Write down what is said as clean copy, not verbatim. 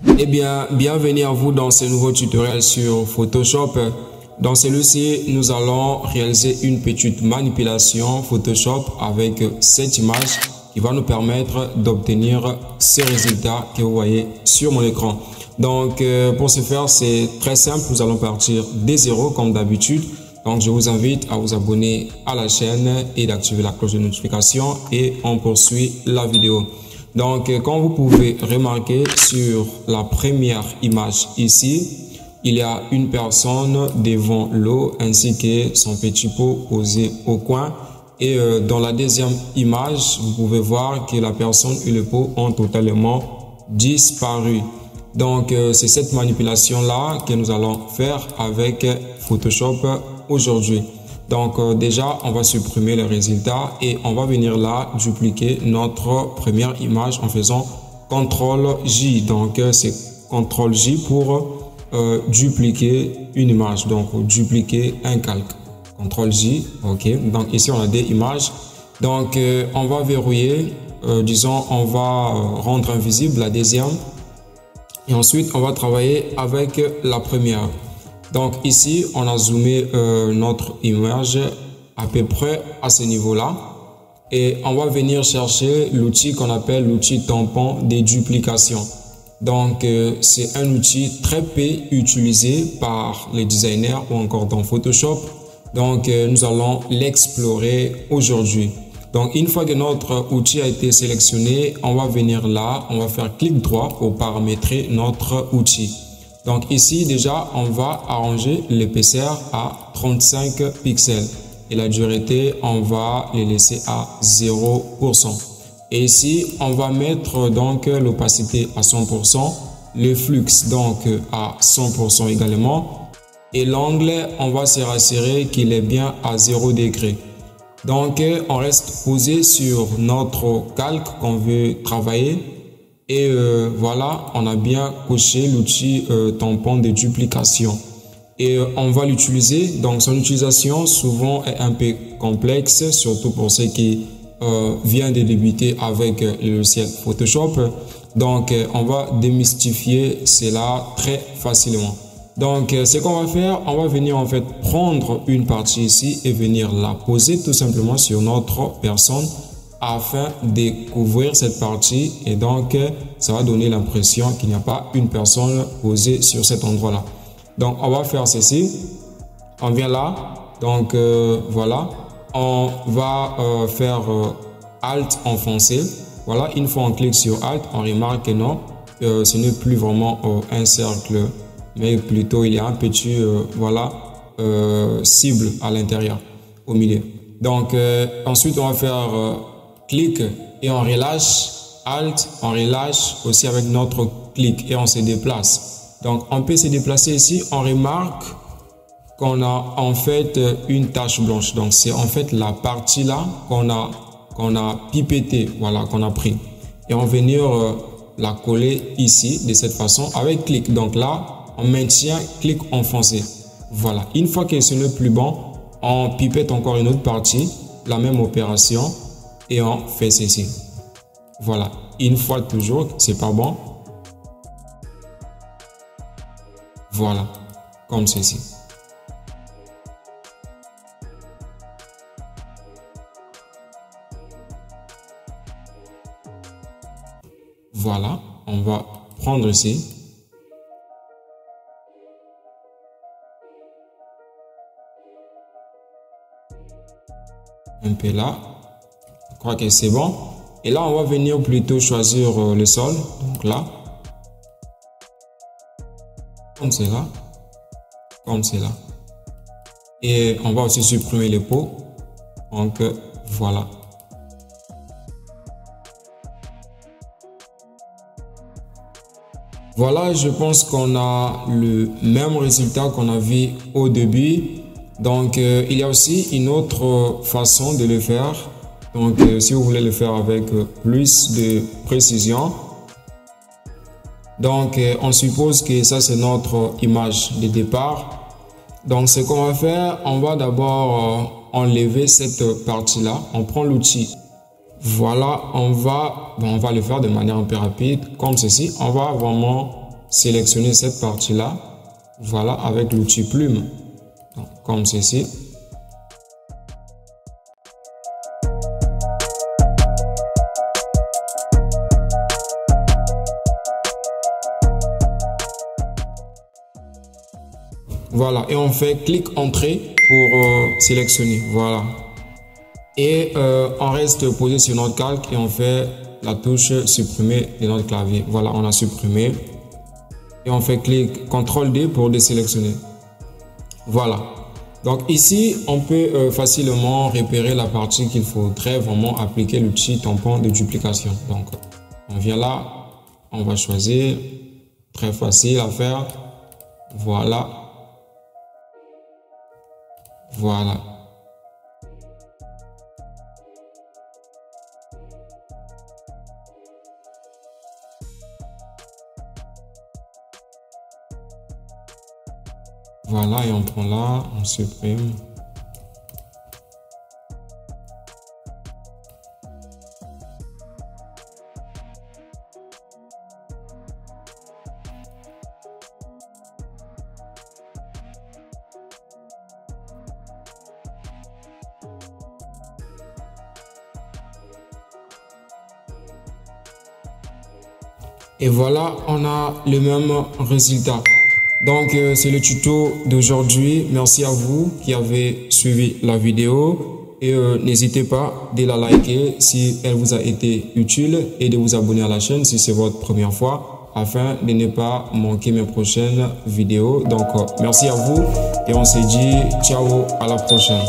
Eh bien, bienvenue à vous dans ce nouveau tutoriel sur Photoshop. Dans celui-ci, nous allons réaliser une petite manipulation Photoshop avec cette image qui va nous permettre d'obtenir ces résultats que vous voyez sur mon écran. Donc, pour ce faire, c'est très simple. Nous allons partir des zéros comme d'habitude. Donc, je vous invite à vous abonner à la chaîne et d'activer la cloche de notification et on poursuit la vidéo. Donc, comme vous pouvez remarquer sur la première image ici, il y a une personne devant l'eau ainsi que son petit pot posé au coin. Et dans la deuxième image, vous pouvez voir que la personne et le pot ont totalement disparu. Donc, c'est cette manipulation-là que nous allons faire avec Photoshop aujourd'hui. Donc, déjà, on va supprimer les résultats et on va venir là dupliquer notre première image en faisant CTRL-J. Donc, c'est CTRL-J pour dupliquer une image. Donc, dupliquer un calque. CTRL-J, ok. Donc, ici, on a des images. Donc, on va verrouiller. Disons, on va rendre invisible la deuxième. Et ensuite, on va travailler avec la première. Donc ici, on a zoomé notre image à peu près à ce niveau-là. Et on va venir chercher l'outil qu'on appelle l'outil tampon de duplication. Donc, c'est un outil très peu utilisé par les designers ou encore dans Photoshop. Donc, nous allons l'explorer aujourd'hui. Donc, une fois que notre outil a été sélectionné, on va venir là, on va faire clic droit pour paramétrer notre outil. Donc ici, déjà, on va arranger l'épaisseur à 35 pixels. Et la dureté, on va les laisser à 0%. Et ici, on va mettre donc l'opacité à 100%, le flux donc à 100% également. Et l'angle, on va se rassurer qu'il est bien à 0 degré. Donc, on reste posé sur notre calque qu'on veut travailler. Et voilà, on a bien coché l'outil tampon de duplication. Et on va l'utiliser. Donc, son utilisation souvent est un peu complexe, surtout pour ceux qui viennent de débuter avec le logiciel Photoshop. Donc, on va démystifier cela très facilement. Donc, ce qu'on va faire, on va venir en fait prendre une partie ici et venir la poser tout simplement sur notre personne afin de couvrir cette partie et donc ça va donner l'impression qu'il n'y a pas une personne posée sur cet endroit-là. Donc, on va faire ceci. On vient là. Donc, voilà. On va faire Alt enfoncé. Voilà. Une fois on clique sur Alt, on remarque que non, ce n'est plus vraiment un cercle, mais plutôt il y a un petit voilà cible à l'intérieur, au milieu. Donc, ensuite, on va faire clic et on relâche, Alt, on relâche aussi avec notre clic et on se déplace. Donc, on peut se déplacer ici, on remarque qu'on a en fait une tache blanche. Donc, c'est en fait la partie là qu'on a pipetté, voilà, qu'on a pris. Et on va venir la coller ici de cette façon avec clic. Donc là, on maintient clic enfoncé. Voilà. Une fois que ce n'est plus bon, on pipette encore une autre partie, la même opération. Et on fait ceci. Voilà. Une fois toujours, c'est pas bon. Voilà. Comme ceci. Voilà. On va prendre ici. Un peu là. Je crois que c'est bon. Et là, on va venir plutôt choisir le sol. Donc là. Comme c'est là. Comme c'est là. Et on va aussi supprimer les pots. Donc, voilà. Voilà, je pense qu'on a le même résultat qu'on a vu au début. Donc, il y a aussi une autre façon de le faire. Donc, si vous voulez le faire avec plus de précision. Donc, on suppose que ça, c'est notre image de départ. Donc, ce qu'on va faire, on va d'abord enlever cette partie-là. On prend l'outil. Voilà, on va le faire de manière un peu rapide, comme ceci. On va vraiment sélectionner cette partie-là, voilà, avec l'outil plume, donc, comme ceci. Voilà, et on fait clic entrée pour sélectionner, voilà. Et on reste posé sur notre calque et on fait la touche supprimer de notre clavier. Voilà, on a supprimé. Et on fait clic CTRL D pour désélectionner. Voilà. Donc ici, on peut facilement repérer la partie qu'il faudrait vraiment appliquer l'outil tampon de duplication. Donc, on vient là, on va choisir. Très facile à faire. Voilà. Voilà. Voilà, et on prend là, on supprime. Et voilà, on a le même résultat. Donc, c'est le tuto d'aujourd'hui. Merci à vous qui avez suivi la vidéo. Et n'hésitez pas de la liker si elle vous a été utile et de vous abonner à la chaîne si c'est votre première fois afin de ne pas manquer mes prochaines vidéos. Donc, merci à vous et on se dit ciao, à la prochaine.